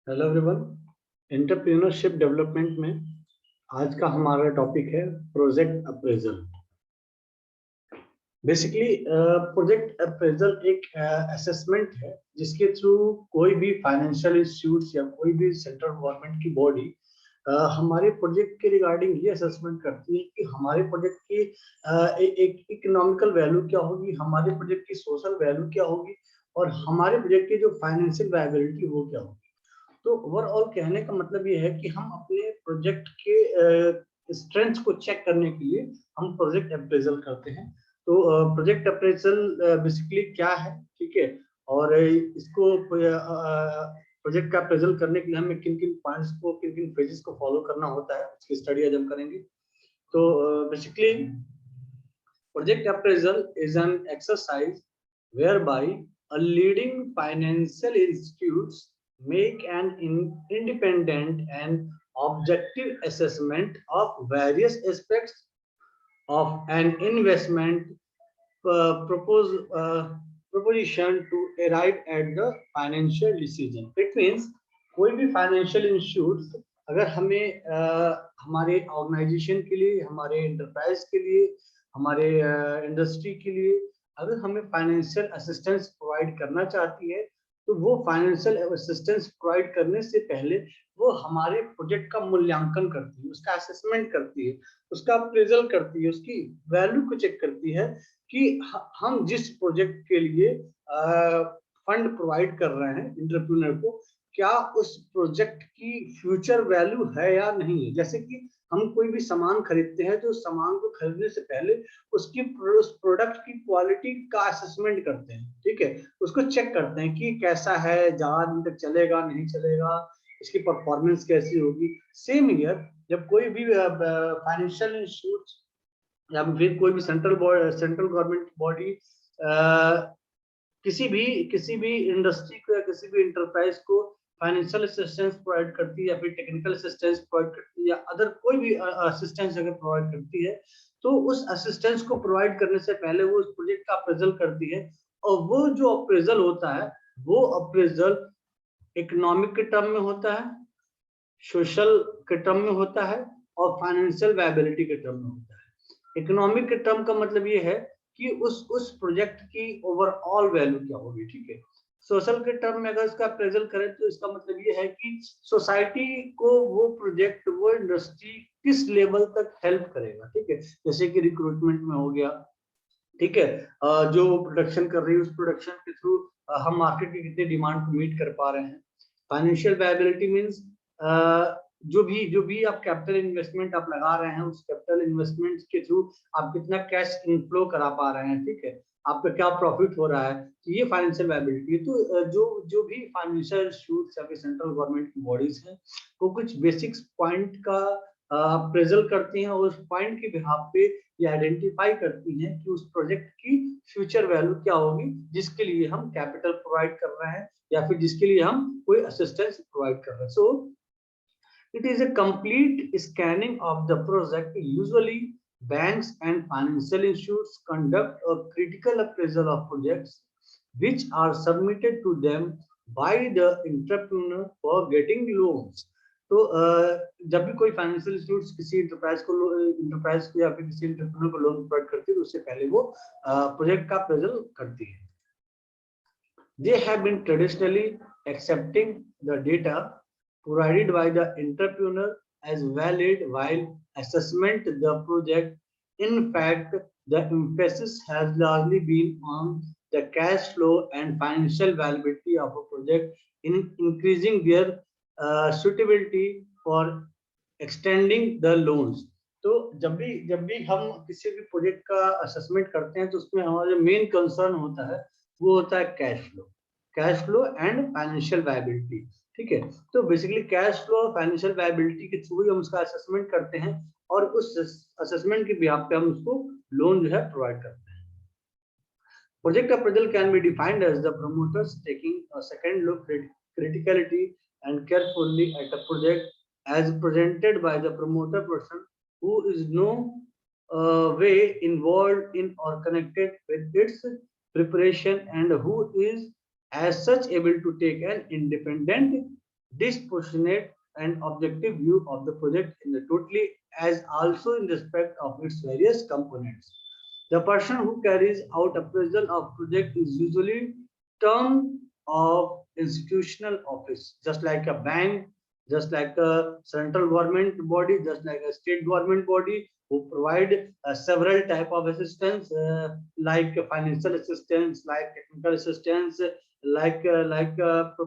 Hello everyone. Entrepreneurship development में आज का हमारा टॉपिक है project appraisal. Basically project appraisal एक असेसमेंट है जिसके थ्रू कोई भी फाइनेंशियल इंस्टीट्यूट या कोई भी सेंट्रल गवर्नमेंट की बॉडी हमारे प्रोजेक्ट के रिगार्डिंग ये असेसमेंट करती है कि हमारे प्रोजेक्ट की एक इकोनॉमिकल वैल्यू क्या होगी, हमारे प्रोजेक्ट की सोशल वैल्यू क्या होगी और हमारे प्रोजेक्ट की जो फाइनेंशियल वायबिलिटी वो क्या होगी। तो ओवरऑल कहने का मतलब ये है कि हम अपने प्रोजेक्ट के स्ट्रेंथ को चेक करने के लिए हम प्रोजेक्ट अप्रेजल करते हैं। तो प्रोजेक्ट अप्रेजल बेसिकली क्या है, ठीक है, और इसको प्रोजेक्ट का अप्रेजल करने के लिए हमें किन किन पॉइंट्स को, किन किन फेजेस को फॉलो करना होता है, उसकी स्टडी आज हम करेंगे। तो basically project appraisal is an exercise whereby a leading financial institutes make an independent and objective assessment of various aspects of an investment proposition to arrive at the financial decision. It means कोई भी financial institute अगर हमें हमारे organisation के लिए, हमारे enterprise के लिए, हमारे इंडस्ट्री के लिए अगर हमें फाइनेंशियल असिस्टेंस प्रोवाइड करना चाहती है तो वो फाइनेंशियल असिस्टेंस प्रोवाइड करने से पहले वो हमारे प्रोजेक्ट का मूल्यांकन करती है, उसका असेसमेंट करती है, उसका अप्रेजल करती है, उसकी वैल्यू को चेक करती है कि हम जिस प्रोजेक्ट के लिए फंड प्रोवाइड कर रहे हैं एंटरप्रेन्योर को, क्या उस प्रोजेक्ट की फ्यूचर वैल्यू है या नहीं है। जैसे कि हम कोई भी सामान खरीदते हैं तो सामान को खरीदने से पहले उसकी उस प्रोडक्ट की क्वालिटी का असेसमेंट करते हैं, ठीक है, उसको चेक करते हैं कि कैसा है, ज्यादा दिन तक चलेगा नहीं चलेगा, इसकी परफॉर्मेंस कैसी होगी। सेम ईयर जब कोई भी फाइनेंशियल इंस्टीट्यूट या फिर कोई भी सेंट्रल गवर्नमेंट बॉडी किसी भी इंडस्ट्री को या किसी भी इंटरप्राइज को फाइनेंशियल असिस्टेंस प्रोवाइड करती है या फिर टेक्निकल असिस्टेंस प्रोवाइड करती है या अदर कोई भी असिस्टेंस अगर प्रोवाइड करती है तो उस असिस्टेंस को प्रोवाइड करने से पहले वो उस प्रोजेक्ट का अप्रेजल करती है। और वो जो अप्रेजल होता है वो अप्रेजल इकोनॉमिक के टर्म में होता है, सोशल के टर्म में होता है और फाइनेंशियल वायबिलिटी के टर्म में होता है। इकोनॉमिक के टर्म का मतलब ये है कि उस प्रोजेक्ट की ओवरऑल वैल्यू क्या होगी, ठीक है। सोशल के टर्म में अगर इसका अप्रेजल करें तो इसका मतलब ये है कि सोसाइटी को वो प्रोजेक्ट, वो इंडस्ट्री किस लेवल तक हेल्प करेगा, ठीक है। जैसे कि रिक्रूटमेंट में हो गया, ठीक है, जो प्रोडक्शन कर रही है उस प्रोडक्शन के थ्रू हम मार्केट की कितनी डिमांड को मीट कर पा रहे हैं। फाइनेंशियल वायबिलिटी मींस जो भी आप कैपिटल इन्वेस्टमेंट आप लगा रहे हैं उस कैपिटल इन्वेस्टमेंट के थ्रू आप कितना कैश इनफ्लो करा पा रहे हैं, ठीक है, आपका क्या प्रॉफिट हो रहा है, तो ये फाइनेंशियल वायबिलिटी है। तो जो भी फाइनेंशियल इंस्टीट्यूट्स या फिर सेंट्रल गवर्नमेंट की बॉडीज हैं वो कुछ बेसिक्स पॉइंट का अप्रेजल करती हैं और उस पॉइंट के बिहाफ पे ये आइडेंटिफाई करती हैं कि उस प्रोजेक्ट की फ्यूचर वैल्यू क्या होगी जिसके लिए हम कैपिटल प्रोवाइड कर रहे हैं या फिर जिसके लिए हम कोई असिस्टेंस प्रोवाइड कर रहे हैं। सो it is a complete scanning of the project. Usually, banks and financial institutes conduct a critical appraisal of projects which are submitted to them by the entrepreneur for getting loans. तो जब भी कोई financial institute किसी enterprise को या फिर किसी entrepreneur को लोन प्रोवाइड करती है तो उससे पहले वो प्रोजेक्ट का अप्रेजल करती है। They have been traditionally accepting the data provided by the entrepreneur as valid while assessment the project. In fact, the emphasis has largely been on the cash flow and financial viability of a project in increasing their suitability for extending the loans. तो जब भी हम किसी भी project का assessment करते हैं तो उसमें हमारा मेन कंसर्न होता है वो होता है cash flow and financial viability, ठीक है। तो बेसिकली कैश फ्लो और फाइनेंशियल वायबिलिटी के थ्रू हम उसका असेसमेंट करते हैं और उस असेसमेंट के बिहाफ पे हम उसको लोन जो है प्रोवाइड करते हैं। Project appraisal can be defined as the promoters taking a second look criticality and carefully at a project as presented by the promoter person who is no way involved in or connected with its preparation and who is as such able to take an independent disproportionate and objective view of the project in the totally as also in respect of its various components. The person who carries out appraisal of project is usually term of institutional office, just like a bank, just like a central government body, just like a state government body, who provide several type of assistance, like financial assistance, like technical assistance,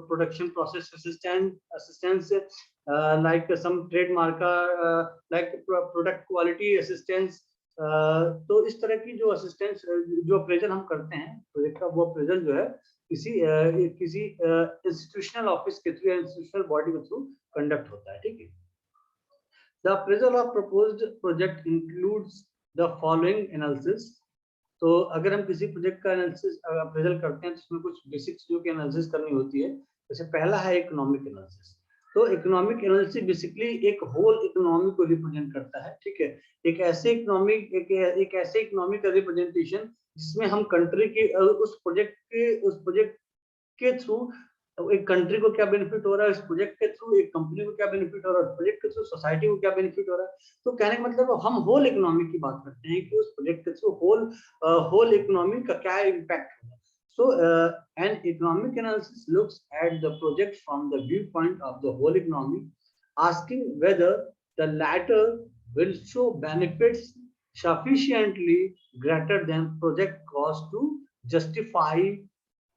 production process assistance, like some trademark, like product quality assistance. तो इस तरह की जो assistance, जो appraisal हम करते हैं project का, वो अप्रेजल जो है किसी इंस्टीट्यूशनल ऑफिस के थ्रू या इंस्टीट्यूशनल बॉडी के थ्रू कंडक्ट होता है, ठीक है। The appraisal of proposed project includes the following analysis. तो अगर हम किसी प्रोजेक्ट का एनालिसिस अप्रेजल करते हैं तो उसमें कुछ बेसिक चीजों की एनालिसिस करनी होती है। जैसे पहला है इकोनॉमिक एनालिसिस। तो इकोनॉमिक एनालिसिस बेसिकली एक होल इकोनॉमी को रिप्रेजेंट करता है, ठीक है। एक ऐसे इकोनॉमिक रिप्रेजेंटेशन जिसमें हम कंट्री के उस प्रोजेक्ट के थ्रू एक कंट्री को क्या बेनिफिट हो रहा है, इस प्रोजेक्ट के थ्रू एक कंपनी को क्या बेनिफिट हो रहा है, प्रोजेक्ट के थ्रू सोसाइटी को क्या बेनिफिट हो रहा है। तो कहने का मतलब हम होल इकोनॉमी की बात करते हैं कि उस प्रोजेक्ट के थ्रू होल इकोनॉमी का क्या इम्पैक्ट होगा। So an economic analysis looks at the project from the viewpoint of the whole economy, asking whether the latter will show benefits sufficiently greater than project cost to justify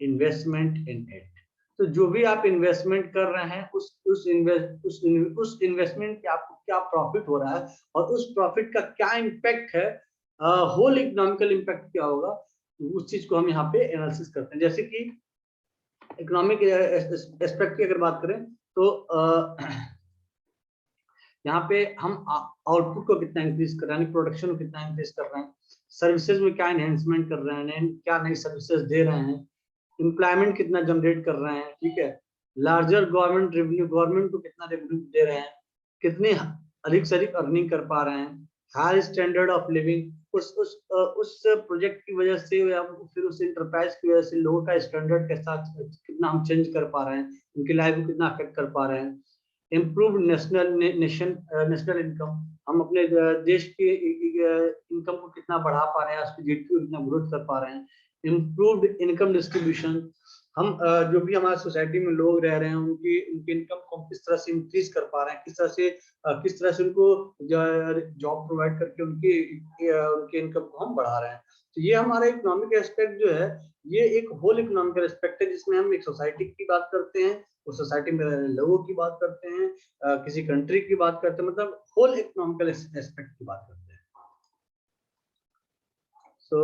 investment in it. तो जो भी आप investment कर रहे हैं उस investment के आपको क्या प्रॉफिट हो रहा है और उस प्रॉफिट का क्या इम्पैक्ट है, होल इकोनॉमिकल इम्पैक्ट क्या होगा, उस चीज को हम यहाँ पे एनालिसिस करते हैं। जैसे कि इकोनॉमिक एस्पेक्ट की अगर बात करें तो यहाँ पे हम आउटपुट को कितना इंक्रीज कर रहे हैं, प्रोडक्शन को कितना इंक्रीज कर रहे हैं, सर्विसेज में क्या एनहेंसमेंट कर रहे हैं, क्या नई सर्विसेज दे रहे हैं, एम्प्लॉयमेंट कितना जनरेट कर रहे हैं, ठीक है, लार्जर गवर्नमेंट रेवेन्यू, गवर्नमेंट को कितना रेवेन्यू दे रहे हैं, कितनी अधिक से अधिक अर्निंग कर पा रहे हैं, हाई स्टैंडर्ड ऑफ लिविंग, उस प्रोजेक्ट की वजह से या फिर उस इंटरप्राइज की वजह से लोगों का स्टैंडर्ड के साथ कितना हम चेंज कर पा रहे हैं, उनकी लाइफ को कितना अफेक्ट कर पा रहे हैं, इम्प्रूव नेशनल इनकम, हम अपने देश के इनकम को कितना बढ़ा पा रहे हैं, उसकी जीडपी को कितना ग्रोथ कर पा रहे हैं, इम्प्रूव्ड इनकम डिस्ट्रीब्यूशन, हम जो भी हमारे सोसाइटी में लोग रह रहे हैं उनकी इनकम को किस तरह से इंक्रीज कर पा रहे हैं, किस तरह से उनको जॉब प्रोवाइड करके उनके इनकम को हम बढ़ा रहे हैं। तो ये हमारा इकोनॉमिक एस्पेक्ट जो है, ये एक होल इकोनॉमिकल एस्पेक्ट है जिसमें हम एक सोसाइटी की बात करते हैं, उस सोसाइटी में रहने लोगों की बात करते हैं, किसी कंट्री की बात करते हैं, मतलब होल इकोनॉमिकल एस्पेक्ट की बात करते हैं। सो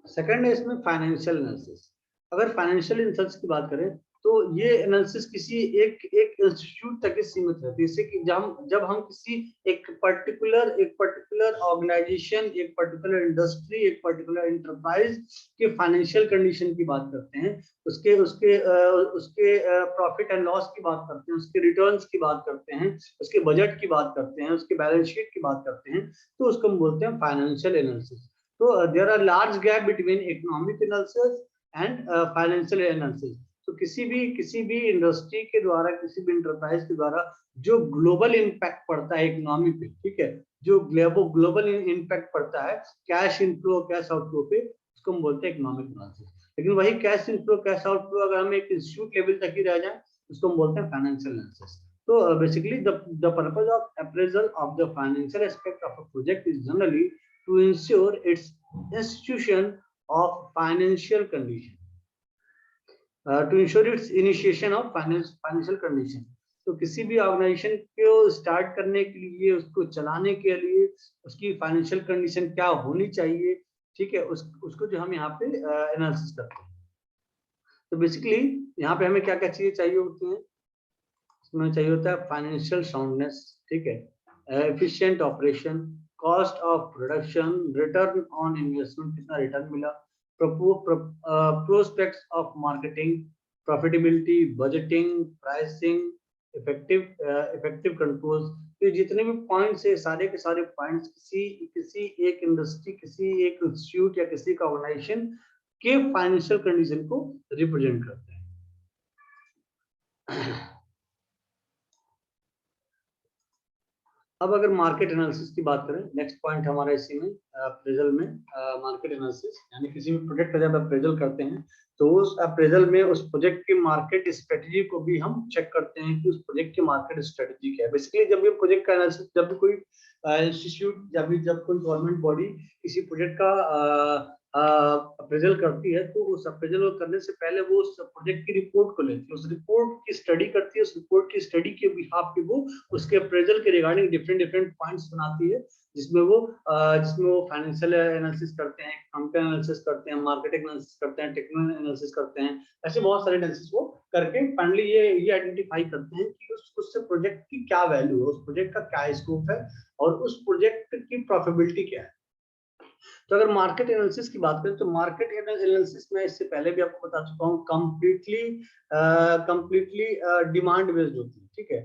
सेकंड है इसमें फाइनेंशियल एनालिसिस। अगर फाइनेंशियल एनालिसिस की बात करें तो ये एनालिसिस किसी एक इंस्टीट्यूट तक ही सीमित रहती है। जैसे कि जब हम किसी एक पर्टिकुलर ऑर्गेनाइजेशन, एक पर्टिकुलर इंडस्ट्री, एक पर्टिकुलर एंटरप्राइज के फाइनेंशियल कंडीशन की बात करते हैं, उसके प्रॉफिट एंड लॉस की बात करते हैं, उसके रिटर्न्स की बात करते हैं, उसके बजट की बात करते हैं, उसके बैलेंस शीट की बात करते हैं, तो उसको हम बोलते हैं financial analysis. So there are large gap between economic analysis and financial analysis. तो किसी भी इंडस्ट्री के द्वारा, किसी भी इंटरप्राइज के द्वारा जो ग्लोबल इम्पैक्ट पड़ता है इकोनॉमी पे, ठीक है, जो ग्लोबल इम्पैक्ट पड़ता है कैश इनफ्लो कैश आउटफ्लो पे, उसको हम बोलते हैं इकोनॉमिक एनालिसिस। लेकिन वही कैश इनफ्लो कैश आउटफ्लो अगर हम एक इंस्टीट्यूट लेवल तक ही रह जाए उसको हम बोलते हैं फाइनेंशियल एनालिसिस। तो basically the purpose of appraisal of the financial aspect of a project is generally to ensure its institution of financial condition, to ensure its initiation of financial condition। तो किसी भी ऑर्गेनाइजेशन को start करने के लिए, उसको चलाने के लिए उसकी फाइनेंशियल कंडीशन क्या होनी चाहिए, ठीक है, उसको जो हम यहाँ पे एनालिसिस करते हैं। तो बेसिकली यहाँ पे हमें क्या क्या चीजें चाहिए होती हैं, इसमें चाहिए होता है फाइनेंशियल साउंडनेस, ठीक है, efficient operation, cost of production, return on investment, कितना रिटर्न मिला, prospects of marketing, profitability, budgeting, pricing, effective controls. तो जितने भी पॉइंट्स है, सारे के सारे पॉइंट्स किसी एक इंडस्ट्री, किसी एक इंस्टीट्यूट या किसी का ऑर्गेनाइजेशन के फाइनेंशियल कंडीशन को रिप्रेजेंट करते हैं। अब अगर मार्केट एनालिसिस की बात करें, नेक्स्ट पॉइंट हमारा इसी में अप्रेजल में मार्केट एनालिसिस, यानी किसी भी प्रोजेक्ट का जब अप्रेजल करते हैं तो उस अप्रेजल में उस प्रोजेक्ट की मार्केट स्ट्रेटजी को भी हम चेक करते हैं कि उस प्रोजेक्ट की मार्केट स्ट्रेटजी क्या है। बेसिकली जब भी प्रोजेक्ट का एनालिसिस, जब भी कोई इंस्टीट्यूट जब कोई गवर्नमेंट बॉडी किसी प्रोजेक्ट का अप्रेजल करती है तो उस अप्रेजल करने से पहले वो उस प्रोजेक्ट की रिपोर्ट को लेती है, उस रिपोर्ट की स्टडी करती है, उस रिपोर्ट की स्टडी के बिहाफ पे वो उसके अप्रेजल के रिगार्डिंग डिफरेंट पॉइंट्स बनाती है, जिसमें वो फाइनेंशियल एनालिसिस करते हैं, इकोनॉमिक एनालिसिस करते हैं, मार्केट एनालिसिस करते हैं, टेक्निकल एनालिसिस करते हैं, ऐसे बहुत सारे एनालिसिस वो करके फाइनली ये आइडेंटिफाई करते हैं कि उस प्रोजेक्ट की क्या वैल्यू है, उस प्रोजेक्ट का क्या स्कोप है और उस प्रोजेक्ट की प्रॉफिटेबिलिटी क्या है। तो अगर मार्केट एनालिसिस की बात करें तो मार्केट एनालिसिस में इससे पहले भी आपको बता चुका हूँ कंप्लीटली डिमांड बेस्ड होती है। ठीक है,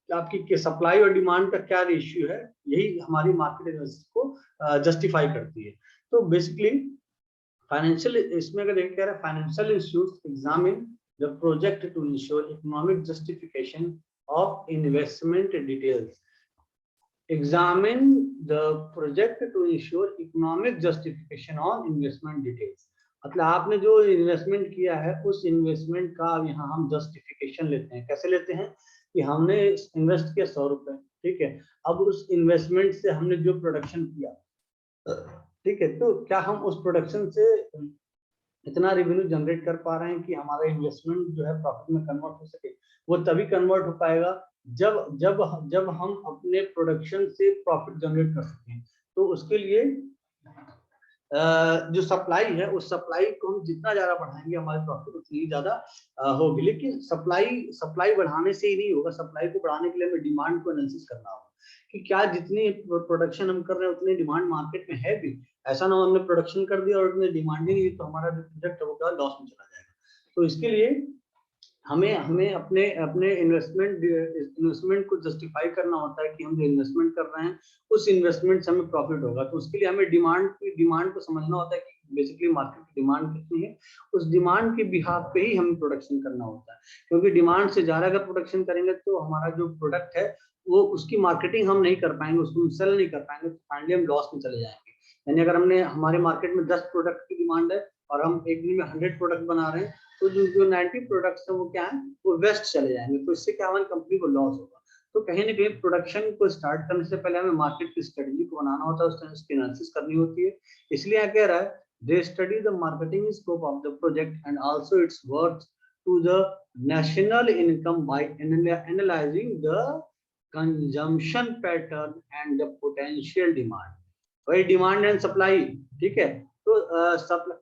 आपकी सप्लाई और डिमांड का क्या रेशियो है, यही हमारी मार्केट एनालिसिस को जस्टिफाई करती है। तो बेसिकली फाइनेंशियल, इसमें अगर देखिए कह रहा है financial institutes examine the project to ensure economic justification of investment details, examine the project to ensure economic justification on investment details। मतलब आपने जो इन्वेस्टमेंट किया है उस इन्वेस्टमेंट का यहाँ हम जस्टिफिकेशन लेते हैं। कैसे लेते हैं कि हमने इन्वेस्ट किया 100 रुपए, ठीक है, अब उस इन्वेस्टमेंट से हमने जो प्रोडक्शन किया, ठीक है, तो क्या हम उस प्रोडक्शन से इतना रेवेन्यू जनरेट कर पा रहे हैं कि हमारा इन्वेस्टमेंट जो है प्रॉफिट में कन्वर्ट हो सके। वो तभी कन्वर्ट हो पाएगा जब जब जब हम अपने प्रोडक्शन से प्रॉफिट जनरेट कर सकें। तो उसके लिए जो सप्लाई है उस सप्लाई को हम जितना ज्यादा बढ़ाएंगे हमारी प्रॉफिट उतनी ज्यादा होगी। लेकिन सप्लाई बढ़ाने से ही नहीं होगा, सप्लाई को बढ़ाने के लिए हमें डिमांड को एनालिसिस करना होगा कि क्या जितनी प्रोडक्शन हम कर रहे हैं उतनी डिमांड मार्केट में है भी। ऐसा ना हमने प्रोडक्शन कर दिया और उतनी डिमांड ही नहीं तो हमारा जो प्रोजेक्ट है वो क्या लॉस में चला जाएगा। तो इसके लिए हमें अपने इन्वेस्टमेंट को जस्टिफाई करना होता है कि हम जो इन्वेस्टमेंट कर रहे हैं उस इन्वेस्टमेंट से हमें प्रॉफिट होगा। तो उसके लिए हमें डिमांड को समझना होता है कि बेसिकली मार्केट की डिमांड कितनी है, उस डिमांड के बिहाफ पे ही हमें प्रोडक्शन करना होता है। क्योंकि डिमांड से ज्यादा अगर प्रोडक्शन करेंगे तो हमारा जो प्रोडक्ट है वो उसकी मार्केटिंग हम नहीं कर पाएंगे, उसको सेल नहीं कर पाएंगे, तो फाइनली हम लॉस में चले जाएंगे। यानी अगर हमारे मार्केट में 10 प्रोडक्ट की डिमांड है और हम एक दिन में 100 प्रोडक्ट बना रहे हैं तो जो 90 प्रोडक्ट्स हैं वो क्या है, वो वेस्ट चले जाएंगे। तो इससे क्या हमारी कंपनी को लॉस होगा। तो कहीं ना कहीं प्रोडक्शन को स्टार्ट करने से पहले हमें मार्केट की स्ट्रेटजी को बनाना होता है, उसकी एनालिसिस करनी होती है। इसलिए यहाँ कह रहा है they study the marketing scope of the project and also its worth to the national income by analysing the consumption pattern and the potential demand. वही डिमांड एंड सप्लाई, ठीक है। तो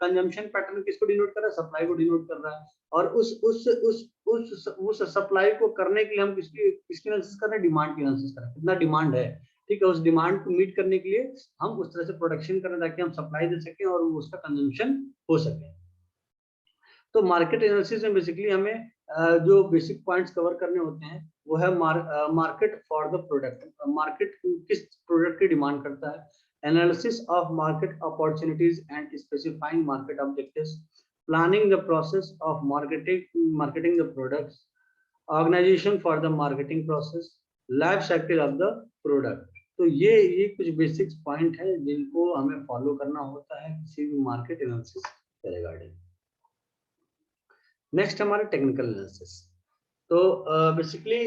कंजम्पशन पैटर्न किसको डिनोट कर रहा है, supply को denote कर रहा है। और उस सप्लाई को करने के लिए हम किसकी एनालिसिस कर रहे हैं, डिमांड की एनालिसिस कर रहे हैं। कितना डिमांड है, ठीक है, उस डिमांड को मीट करने के लिए हम उस तरह से प्रोडक्शन करें ताकि हम सप्लाई दे सकें और उसका कंजम्पशन हो सके। तो मार्केट एनालिसिस में बेसिकली हमें जो बेसिक पॉइंट्स कवर करने होते हैं वो है market for the product, market किस प्रोडक्ट की डिमांड करता है, analysis of market opportunities and specifying market objectives, planning the process of marketing the products, organization for the marketing process, life cycle of the product। तो ये कुछ basics point है जिनको हमें फॉलो करना होता है किसी भी मार्केट एनालिसिस के रिगार्डिंग। नेक्स्ट हमारा टेक्निकल एनालिसिस। तो बेसिकली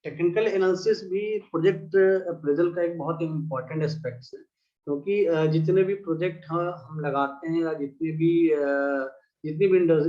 टेक्निकल एनालिसिस भी प्रोजेक्ट अप्रेजल का एक बहुत इम्पोर्टेंट एस्पेक्ट है। क्योंकि जितने भी प्रोजेक्ट हम लगाते हैं या जितनी भी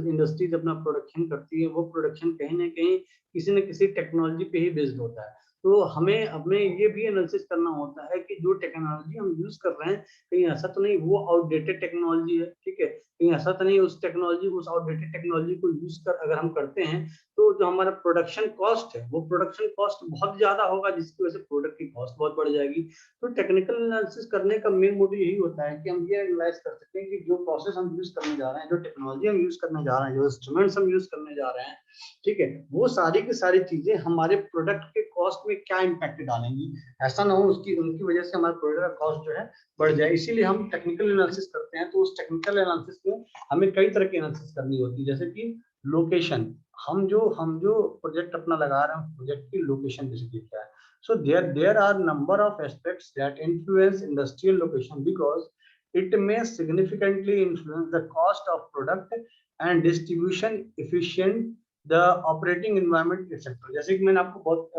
इंडस्ट्रीज अपना प्रोडक्शन करती है वो प्रोडक्शन कहीं ना कहीं किसी न किसी टेक्नोलॉजी पे ही बेस्ड होता है। तो हमें ये भी एनालिसिस करना होता है कि जो टेक्नोलॉजी हम यूज कर रहे हैं कहीं ऐसा तो नहीं वो आउटडेटेड टेक्नोलॉजी है, ठीक है, कहीं ऐसा तो नहीं उस आउटडेटेड टेक्नोलॉजी को यूज कर अगर हम करते हैं तो जो हमारा प्रोडक्शन कॉस्ट है वो प्रोडक्शन कॉस्ट बहुत ज्यादा होगा जिसकी वजह से प्रोडक्ट की कॉस्ट बहुत बढ़ जाएगी। तो टेक्निकल एनालिसिस करने का मेन मोटिव यही होता है कि हम ये एनालाइज कर सकते हैं कि जो प्रोसेस हम यूज करने जा रहे हैं, जो टेक्नोलॉजी हम यूज करने जा रहे हैं, जो इंस्ट्रूमेंट्स हम यूज करने जा रहे हैं, ठीक है, वो सारी की सारी चीजें हमारे प्रोडक्ट के कॉस्ट में में क्या इम्पैक्ट डालेंगी, ऐसा ना हो उसकी उनकी वजह से हमारे प्रोडक्ट का कॉस्ट जो है बढ़ जाए। इसीलिए हम टेक्निकल एनालिसिस करते हैं। तो उस टेक्निकल एनालिसिस में हमें कई तरह की एनालिसिस करनी होती है, जैसे कि लोकेशन, हम जो प्रोजेक्ट अपना लगा रहे हैं प्रोजेक्ट की लोकेशन बेसिकली क्या है। So there are number of aspects that influence industrial location because it may significantly influence the cost of product and distribution efficient the operating environment etc. जैसे कि मैंने आपको बहुत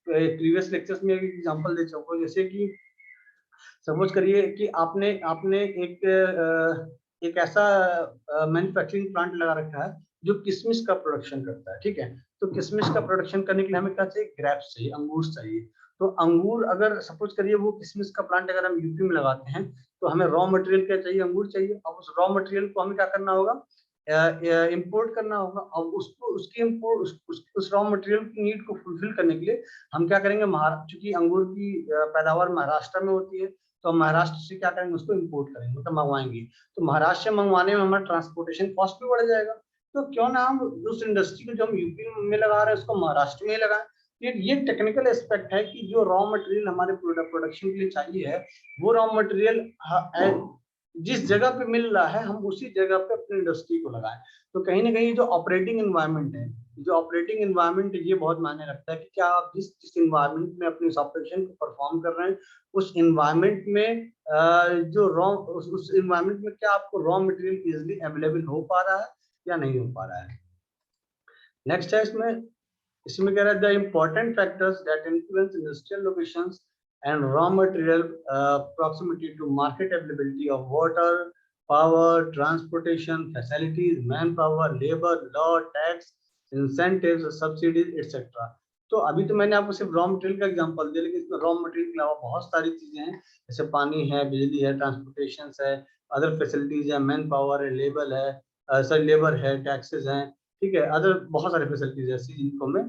प्रीवियस लेक्चर्स में एक एग्जांपल दे चुका हूं, जैसे कि सपोज करिए कि आपने आपने एक ऐसा मैन्युफैक्चरिंग प्लांट लगा रखा है जो किशमिश का प्रोडक्शन करता है, ठीक है। तो किशमिश का प्रोडक्शन करने के लिए हमें क्या चाहिए, ग्रेप्स चाहिए, अंगूर चाहिए। तो अंगूर अगर सपोज करिए वो किशमिश का प्लांट अगर हम यूपी में लगाते हैं तो हमें रॉ मटेरियल क्या चाहिए, अंगूर चाहिए। अब उस रॉ मटेरियल को हमें क्या करना होगा, इंपोर्ट करना होगा। और उसको उसकी इंपोर्ट उस रॉ मटेरियल की नीड को फुलफिल करने के लिए हम क्या करेंगे, चूंकि अंगूर की पैदावार महाराष्ट्र में होती है तो हम महाराष्ट्र से क्या करेंगे, उसको इंपोर्ट करेंगे, मतलब मंगवाएंगे। तो महाराष्ट्र से मंगवाने में हमारा ट्रांसपोर्टेशन कॉस्ट भी बढ़ जाएगा। तो क्यों ना हम उस इंडस्ट्री को जो हम यूपी में लगा रहे हैं उसको महाराष्ट्र में ही लगाएं। ये टेक्निकल एस्पेक्ट है कि जो रॉ मटेरियल हमारे प्रोडक्शन के लिए चाहिए है वो रॉ मटेरियल जिस जगह पे मिल रहा है हम उसी जगह पे अपनी इंडस्ट्री को लगाएं। तो कहीं ना कहीं जो ऑपरेटिंग एनवायरनमेंट है, जो ऑपरेटिंग एनवायरनमेंट ये बहुत मायने रखता है कि क्या आप जिस एनवायरनमेंट में अपने ऑपरेशन को परफॉर्म कर रहे हैं उस एनवायरनमेंट में जो रॉ उस एनवायरनमेंट में क्या आपको रॉ मटेरियल इजीली अवेलेबल हो पा रहा है या नहीं हो पा रहा है। नेक्स्ट है इसमें कह रहा है the important factors that influence industrial locations and raw material proximity to market availability of water, power, transportation, facilities, manpower, labor, law, tax, incentives, subsidies, etc. तो अभी तो मैंने आपको सिर्फ रॉ मटेरियल का एग्जांपल दिया, लेकिन इसमें रॉ मटेरियल के अलावा बहुत सारी चीजें हैं, जैसे पानी है, बिजली है, ट्रांसपोर्टेशन है, अदर फैसिलिटीज है, मैन पावर है, लेबर है, टैक्सेस हैं, ठीक है, अदर बहुत सारे फैसिलिटीज ऐसी जिनको हमें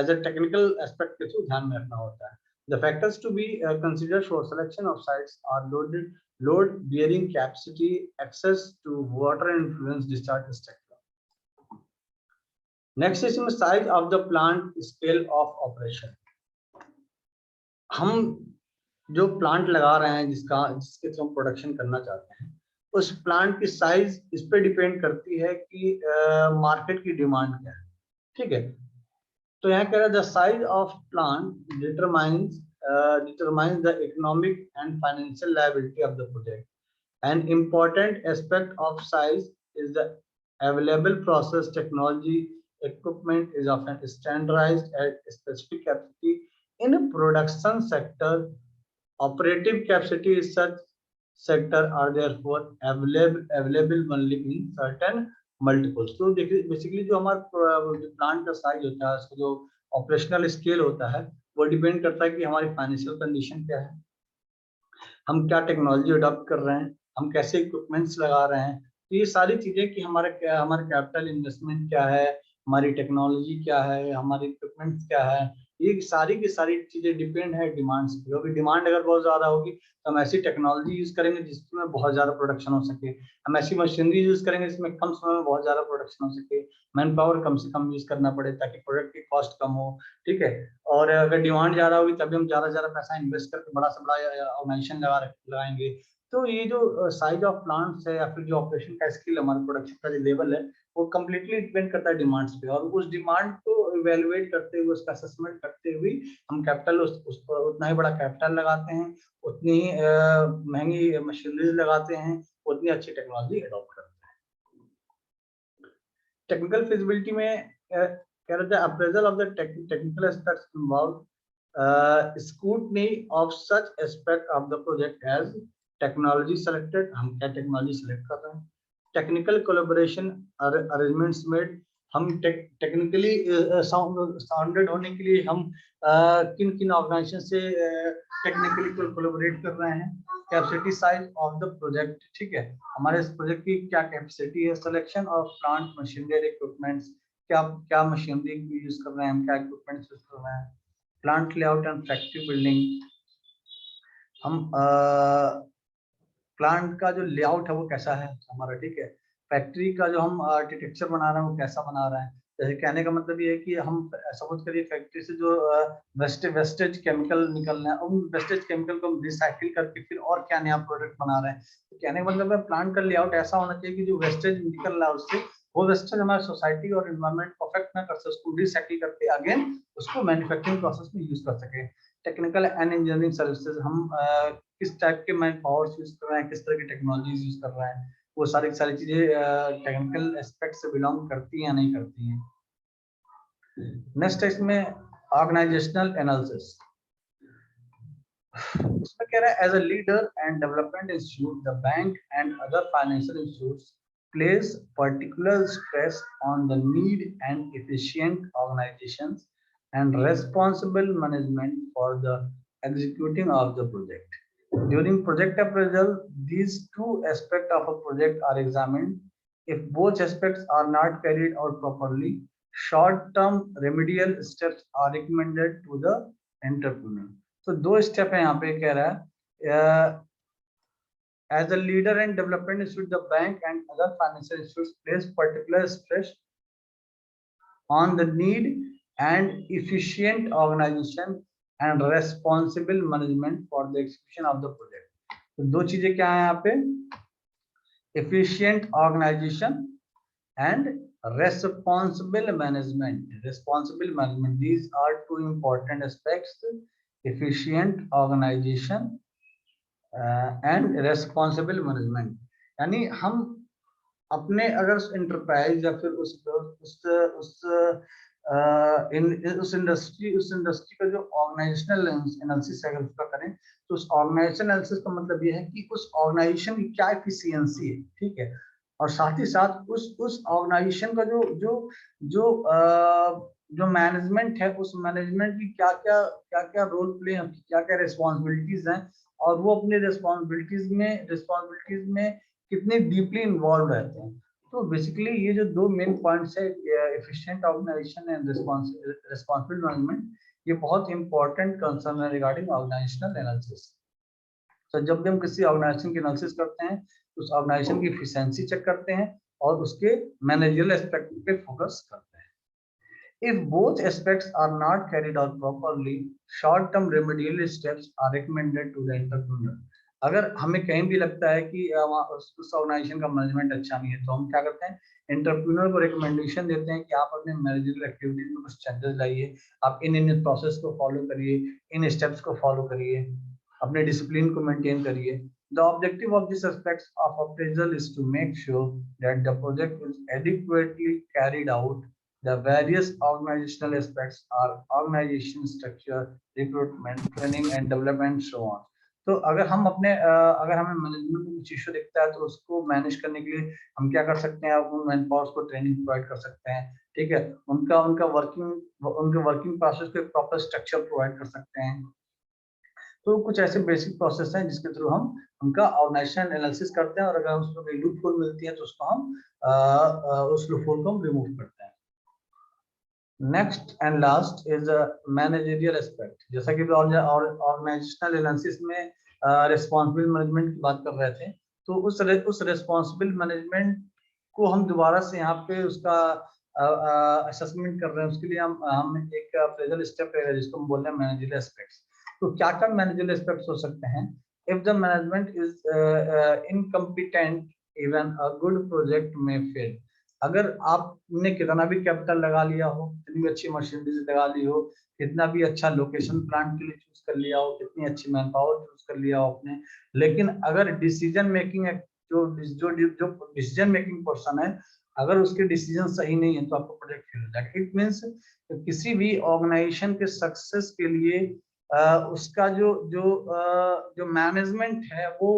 एज अ टेक्निकल एस्पेक्ट के थ्रू ध्यान में रखना होता है। The factors to be considered for selection of sites are load bearing capacity, access to water, and influence discharge structure. Next is the size of the plant, scale of operation. हम जो plant लगा रहे हैं जिसके through हम production करना चाहते हैं उस प्लांट की साइज इस पे डिपेंड करती है कि मार्केट की डिमांड क्या है, ठीक है। तो यहाँ कह रहा है the size of plant determines the economic and financial liability of the project. An important aspect of size is the available process technology. Equipment is often standardized at specific capacity. In a production sector, operative capacity is such sector are therefore available only in certain multiples. तो देखिए basically जो हमारा जो plant का size होता है उसका जो ऑपरेशनल स्केल होता है वो डिपेंड करता है कि हमारी फाइनेंशियल कंडीशन क्या है, हम क्या टेक्नोलॉजी अडॉप्ट कर रहे हैं, हम कैसे इक्विपमेंट्स लगा रहे हैं। तो ये सारी चीजें कि हमारे कैपिटल इन्वेस्टमेंट क्या है, हमारी टेक्नोलॉजी क्या है, हमारे इक्विपमेंट्स क्या है, ये सारी की सारी चीजें डिपेंड है डिमांड से। क्योंकि डिमांड अगर बहुत ज्यादा होगी तो हम ऐसी टेक्नोलॉजी यूज करेंगे जिसमें बहुत ज्यादा प्रोडक्शन हो सके, हम ऐसी मशीनरी यूज करेंगे जिसमें कम समय में बहुत ज्यादा प्रोडक्शन हो सके, मैन पावर कम से कम यूज करना पड़े ताकि प्रोडक्ट की कॉस्ट कम हो, ठीक है। और अगर डिमांड ज्यादा होगी तभी हम ज्यादा ज्यादा पैसा इन्वेस्ट करके बड़ा से बड़ा ऑर्गेनाइजेशन लगाएंगे। तो ये जो साइज ऑफ प्लांट्स है या फिर जो ऑपरेशन का स्किल हमारे प्रोडक्शन का जो लेवल है वो कम्प्लीटली डिपेंड करता है डिमांड्स पे। और उस डिमांड को इवेलुएट करते हुए उसका असेसमेंट करते हुए हम कैपिटल उस पर उतना ही बड़ा कैपिटल लगाते हैं, उतनी ही महंगी मशीनरीज लगाते हैं, उतनी अच्छी टेक्नोलॉजी अडॉप्ट करते हैं। टेक्निकल फिजिबिलिटी में कह रहे थे appraisal of the technical aspects involve scrutiny of such aspect of the project as technology selected, हम क्या टेक्नोलॉजी सेलेक्ट कर रहे हैं, टेक्निकल कोलैबोरेशन अरेंजमेंट्स मेड, हम टेक्निकली साउंडेड होने के लिए हम किन किन ऑर्गेनाइजेशन से टेक्निकली कोलैबोरेट कर रहे हैं, capacity size of the project, ठीक है, हमारे इस प्रोजेक्ट की क्या कैपेसिटी है, selection of plant machinery equipments, क्या क्या मशीनरी यूज कर रहे हैं, हम क्या इक्विपमेंट्स यूज कर रहे हैं, plant layout and factory building, हम प्लांट का जो लेआउट है वो कैसा है हमारा, ठीक है, फैक्ट्री का जो हम आर्किटेक्चर बना रहे हैं वो कैसा बना रहे हैं, जैसे कहने का मतलब ये है कि हम सपोज करिए फैक्ट्री से जो वेस्टेज केमिकल निकल रहे हैं, उन वेस्टेज केमिकल को हम रिसाइकिल करके फिर और क्या नया प्रोडक्ट बना रहे हैं। तो कहने का मतलब है प्लांट का लेआउट ऐसा होना चाहिए कि जो वेस्टेज निकल रहा है उससे वो वेस्टेज हमारे सोसाइटी और एनवायरमेंट को अफेक्ट ना कर सके, उसको रिसाइकिल करके अगेन उसको मैन्युफैक्चरिंग प्रोसेस में यूज कर सके। टेक्निकल एंड इंजीनियरिंग सर्विसेज, हम किस टाइप के मैन पावर्स यूज कर रहे हैं, किस तरह की टेक्नोलॉजीज यूज कर रहे हैं, वो सारी चीजें टेक्निकल एस्पेक्ट से बिलोंग करती हैं या नहीं करती हैं। नेक्स्ट है इसमें ऑर्गेनाइजेशनल एनालिसिस। उसमें कह रहा है as a leader and development institute the bank and other financial institutes place particular stress on the need and efficient organizations and responsible management for the executing of the project. During project appraisal, these two aspects of a project are examined. If both aspects are not carried out properly, short-term remedial steps are recommended to the entrepreneur. तो दो step है यहाँ पे कह रहा है as a leader and development institute, the bank and other financial institutes place particular stress on the need and efficient organization and responsible management for the execution of the project. तो दो चीजें क्या है यहाँ पे, efficient organization and responsible management. Responsible management, these are two important aspects: efficient organization and responsible management. यानी हम अपने अगर इंटरप्राइज या फिर उस इंडस्ट्री का जो ऑर्गेनाइजेशनल एनालिसिस अगर उसका करें तो उस ऑर्गेनाइजेशनल एनालिसिस का मतलब ये है कि उस ऑर्गेनाइजेशन की क्या एफिशिएंसी है, ठीक है, और साथ ही साथ उस ऑर्गेनाइजेशन का जो जो जो जो मैनेजमेंट है, उस मैनेजमेंट की क्या क्या रोल प्ले, क्या क्या रिस्पॉन्सिबिलिटीज हैं, और वो अपने रिस्पॉन्सिबिलिटीज में कितने डीपली इन्वॉल्व रहते हैं। तो बेसिकली ये जो दो मेन पॉइंट्स है, efficient organisation and responsible management, ये बहुत इंपॉर्टेंट कंसर्न है रिगार्डिंग ऑर्गेनाइजेशनल एनालिसिस। तो जब भी हम किसी ऑर्गेनाइजेशन की एनालिसिस करते हैं तो उस ऑर्गेनाइजेशन की एफिशिएंसी चेक करते हैं और उसके मैनेजरियल एस्पेक्ट पे फोकस करते हैं। If both aspects are not carried out properly, short-term remedial steps are recommended to the entrepreneur. अगर हमें कहीं भी लगता है कि उस ऑर्गेनाइजेशन का मैनेजमेंट अच्छा नहीं है तो हम क्या करते हैं, एंटरप्रेन्योर को रिकमेंडेशन देते हैं कि आप अपने मैनेजरियल एक्टिविटीज में कुछ चेंजेस लाइए, आप इन प्रोसेस को फॉलो करिए, इन स्टेप्स को फॉलो करिए, अपने डिसिप्लिन को मेंटेन करिए। The objective of this aspect of appraisal is to make sure that the project is adequately carried out. The various organizational aspects are organization structure, recruitment, training and development, so on. तो अगर हम अगर हमें management में कुछ issue दिखता है तो उसको मैनेज करने के लिए हम क्या कर सकते हैं, उन मैन पावर्स को ट्रेनिंग प्रोवाइड कर सकते हैं, ठीक है, उनके वर्किंग प्रोसेस को प्रॉपर स्ट्रक्चर प्रोवाइड कर सकते हैं। तो कुछ ऐसे बेसिक प्रोसेस हैं जिसके थ्रू हम उनका ऑर्गेनाइजेशन एनालिसिस करते हैं, और अगर उसमें कोई लूप होल मिलती है तो उसको हम उस लूप होल को हम रिमूव करते हैं। Next and last is managerial aspect. जैसा कि ऑर्गेनाइजेशनल एनालिसिस में रिस्पॉन्सिबल मैनेजमेंट की बात कर रहे थे, तो उस रिस्पॉन्सिबल मैनेजमेंट को हम दोबारा से यहाँ पे उसका असेसमेंट कर रहे हैं। उसके लिए हम एक अप्रेजल स्टेप ले रहे हैं जिसको हम बोल रहे हैं मैनेजरियल एस्पेक्ट्स। तो क्या क्या मैनेजरियल एस्पेक्ट्स हो सकते हैं? If the management is incompetent, even a good project में फेल। अगर आपने कितना भी कैपिटल लगा लिया हो, कितनी भी अच्छी मशीनरीज लगा ली हो, कितना भी अच्छा लोकेशन प्लांट के लिए चूज कर लिया हो, कितनी अच्छी मैन पावर चूज कर लिया हो आपने, लेकिन अगर डिसीजन मेकिंग जो डिसीजन मेकिंग पर्सन है, अगर उसके डिसीजन सही नहीं है तो आपका प्रोजेक्ट फेल हो जाएगा। इट मींस किसी भी ऑर्गेनाइजेशन के सक्सेस के लिए उसका जो मैनेजमेंट है वो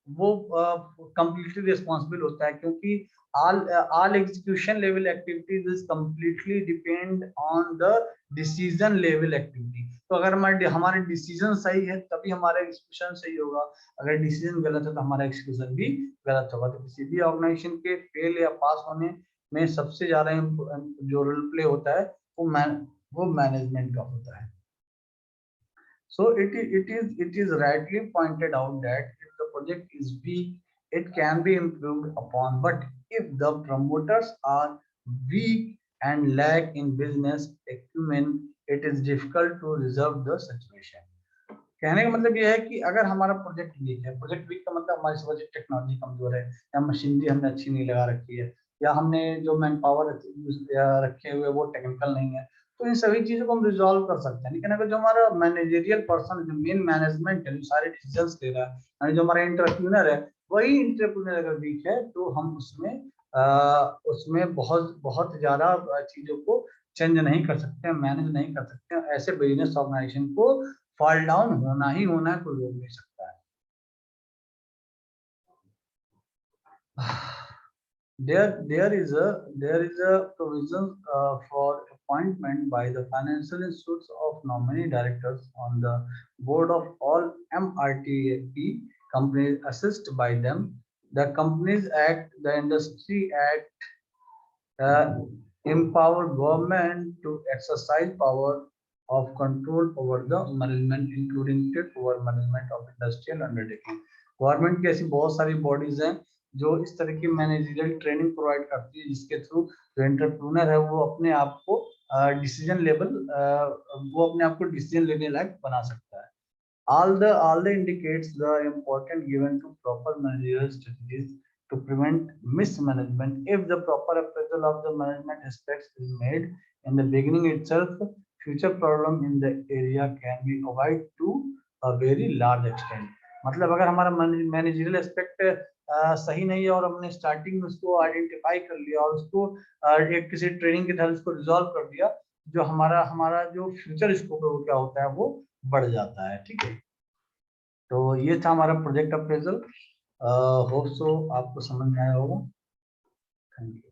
कंप्लीटली रिस्पॉन्सिबल होता है, क्योंकि all execution level activities is completely depend on the decision level activity. तो अगर हमारे डिसीजन सही है तभी हमारा एग्जीक्यूशन सही होगा, अगर डिसीजन गलत है तो हमारा एग्जीक्यूशन भी गलत होगा। तो किसी भी ऑर्गेनाइजेशन के फेल या पास होने में सबसे ज्यादा जो रोल प्ले होता है वो मैनेजमेंट का होता है। So it is rightly pointed out that if the project is weak, it can be improved upon. But if the promoters are weak, and lack in business acumen, it is difficult to resolve the situation. कहने का मतलब यह है कि अगर हमारा project week है, project week का मतलब हमारी समझ टेक्नोलॉजी कमजोर है, या मशीनरी हमने अच्छी नहीं लगा रखी है, या हमने जो मैन पावर रखे हुए वो टेक्निकल नहीं है, तो इन सभी चीजों को हम रिजॉल्व कर सकते हैं। लेकिन अगर जो हमारा मैनेजरियल पर्सन, जो मेन मैनेजमेंट है, जो सारे डिसीजंस ले रहा है, यानी जो हमारा इंटरप्रेन्योर है, वही इंटरप्रेन्योर अगर वीक है, तो हम उसमें बहुत बहुत ज्यादा चीजों को चेंज नहीं कर सकते हैं, मैनेज नहीं कर सकते हैं। ऐसे बिजनेस ऑर्गेनाइजेशन को फॉल डाउन होना ही होना है, कोई रोक नहीं सकता है। There is a provision for appointment by the financial institutes of nominee directors on the board of all MRTP companies assessed by them. The Companies Act, the Industry Act empower government to exercise power of control over the management, including take over management of industrial undertaking. Government की ऐसी बहुत सारी bodies हैं जो इस तरह की managerial training provide करती है, जिसके थ्रू जो एंटरप्रेन्योर है वो अपने आप को डिसीजन लेवल वो अपने आप को डिसीजन लेने लायक बना सकता है। All the indicates the importance given to proper managerial strategies to prevent mismanagement. If the proper appraisal of the management aspects is made in the beginning itself, future problem in the area can be avoided to a very large extent. मतलब अगर हमारा managerial aspect सही नहीं है और हमने starting में उसको आइडेंटिफाई कर लिया और उसको एक किसी ट्रेनिंग के तहत उसको रिजॉल्व कर दिया, जो हमारा हमारा जो फ्यूचर स्कोप है वो क्या होता है, वो बढ़ जाता है। ठीक है, तो ये था हमारा प्रोजेक्ट अप्रेजल। होप सो आपको समझ में आया होगा। Thank you.